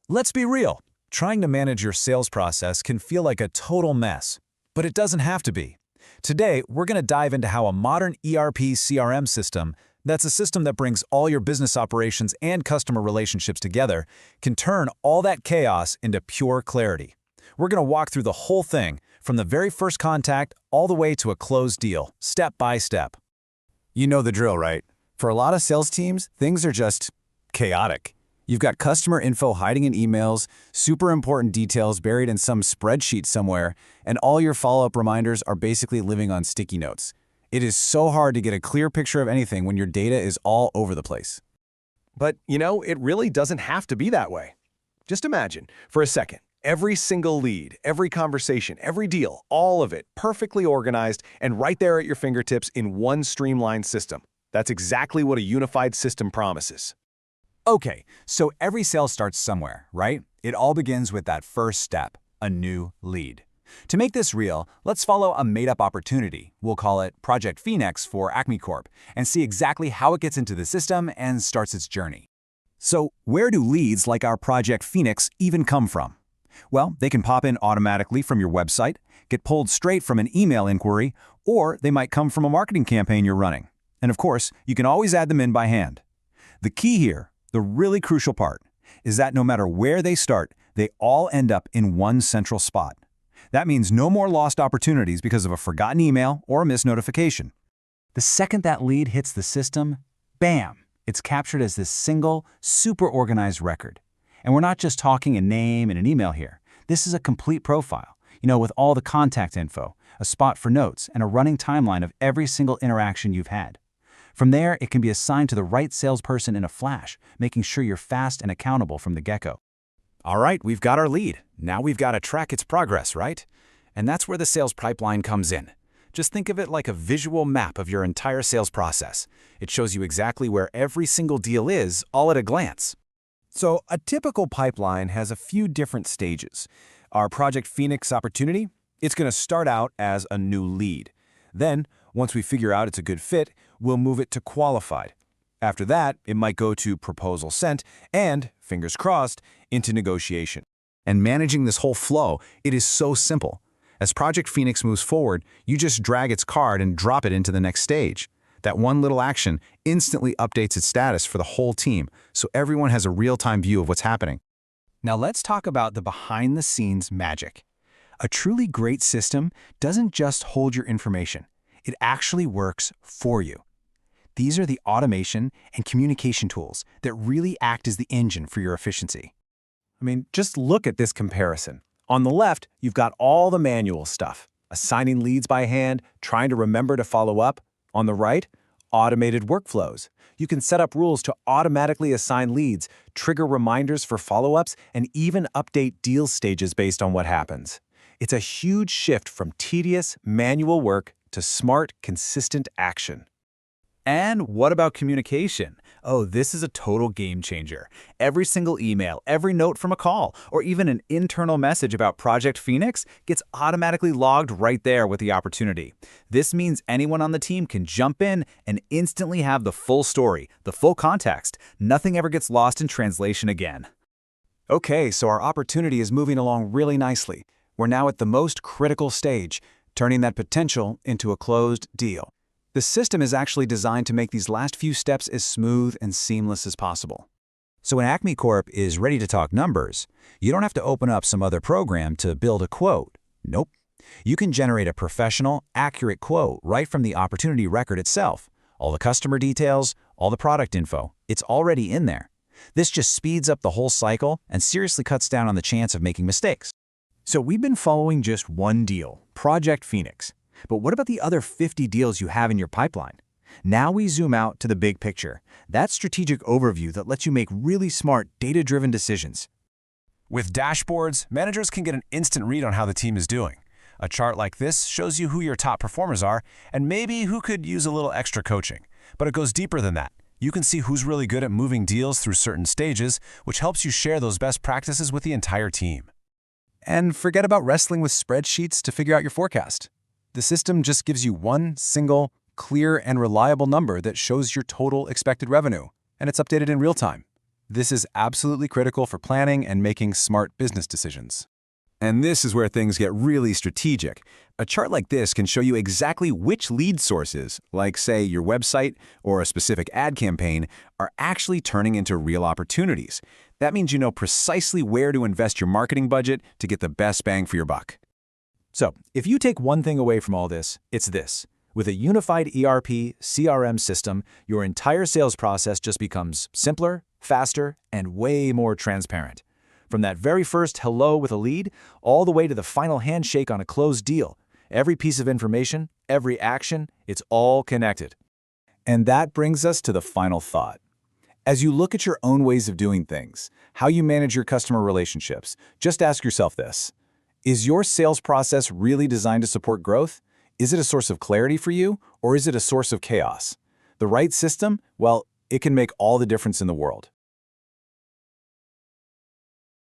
Let's be real. Trying to manage your sales process can feel like a total mess, but it doesn't have to be. Today, we're going to dive into how a modern ERP CRM system, that's a system that brings all your business operations and customer relationships together, can turn all that chaos into pure clarity. We're going to walk through the whole thing, from the very first contact all the way to a closed deal, step by step. You know the drill, right? For a lot of sales teams, things are just chaotic. You've got customer info hiding in emails, super important details buried in some spreadsheet somewhere, and all your follow-up reminders are basically living on sticky notes. It is so hard to get a clear picture of anything when your data is all over the place. But, it really doesn't have to be that way. Just imagine, for a second, every single lead, every conversation, every deal, all of it perfectly organized and right there at your fingertips in one streamlined system. That's exactly what a unified system promises. Okay, so every sale starts somewhere, right? It all begins with that first step, a new lead. To make this real, let's follow a made-up opportunity. We'll call it Project Phoenix for Acme Corp, and see exactly how it gets into the system and starts its journey. So, where do leads like our Project Phoenix even come from? Well, they can pop in automatically from your website, get pulled straight from an email inquiry, or they might come from a marketing campaign you're running. And of course, you can always add them in by hand. The key here, the really crucial part, is that no matter where they start, they all end up in one central spot. That means no more lost opportunities because of a forgotten email or a missed notification. The second that lead hits the system, bam, it's captured as this single, super organized record. And we're not just talking a name and an email here. This is a complete profile, with all the contact info, a spot for notes, and a running timeline of every single interaction you've had. From there, it can be assigned to the right salesperson in a flash, making sure you're fast and accountable from the get-go. All right, we've got our lead. Now we've got to track its progress, right? And that's where the sales pipeline comes in. Just think of it like a visual map of your entire sales process. It shows you exactly where every single deal is, all at a glance. So a typical pipeline has a few different stages. Our Project Phoenix opportunity, it's going to start out as a new lead. Then, once we figure out it's a good fit, we'll move it to qualified. After that, it might go to proposal sent and, fingers crossed, into negotiation. And managing this whole flow, it is so simple. As Project Phoenix moves forward, you just drag its card and drop it into the next stage. That one little action instantly updates its status for the whole team, so everyone has a real-time view of what's happening. Now let's talk about the behind-the-scenes magic. A truly great system doesn't just hold your information. It actually works for you. These are the automation and communication tools that really act as the engine for your efficiency. Just look at this comparison. On the left, you've got all the manual stuff, assigning leads by hand, trying to remember to follow up. On the right, automated workflows. You can set up rules to automatically assign leads, trigger reminders for follow-ups, and even update deal stages based on what happens. It's a huge shift from tedious, manual work to smart, consistent action. And what about communication? Oh, this is a total game changer. Every single email, every note from a call, or even an internal message about Project Phoenix gets automatically logged right there with the opportunity. This means anyone on the team can jump in and instantly have the full story, the full context. Nothing ever gets lost in translation again. Okay, so our opportunity is moving along really nicely. We're now at the most critical stage, turning that potential into a closed deal. The system is actually designed to make these last few steps as smooth and seamless as possible. So when Acme Corp is ready to talk numbers, you don't have to open up some other program to build a quote. Nope. You can generate a professional, accurate quote right from the opportunity record itself. All the customer details, all the product info, it's already in there. This just speeds up the whole cycle and seriously cuts down on the chance of making mistakes. So we've been following just one deal, Project Phoenix. But what about the other 50 deals you have in your pipeline? Now we zoom out to the big picture, that strategic overview that lets you make really smart, data-driven decisions. With dashboards, managers can get an instant read on how the team is doing. A chart like this shows you who your top performers are and maybe who could use a little extra coaching. But it goes deeper than that. You can see who's really good at moving deals through certain stages, which helps you share those best practices with the entire team. And forget about wrestling with spreadsheets to figure out your forecast. The system just gives you one single, clear, and reliable number that shows your total expected revenue, and it's updated in real time. This is absolutely critical for planning and making smart business decisions. And this is where things get really strategic. A chart like this can show you exactly which lead sources, like say your website or a specific ad campaign, are actually turning into real opportunities. That means you know precisely where to invest your marketing budget to get the best bang for your buck. So, if you take one thing away from all this, it's this. With a unified ERP CRM system, your entire sales process just becomes simpler, faster, and way more transparent. From that very first hello with a lead, all the way to the final handshake on a closed deal. Every piece of information, every action, it's all connected. And that brings us to the final thought. As you look at your own ways of doing things, how you manage your customer relationships, just ask yourself this. Is your sales process really designed to support growth? Is it a source of clarity for you, or is it a source of chaos? The right system, well, it can make all the difference in the world.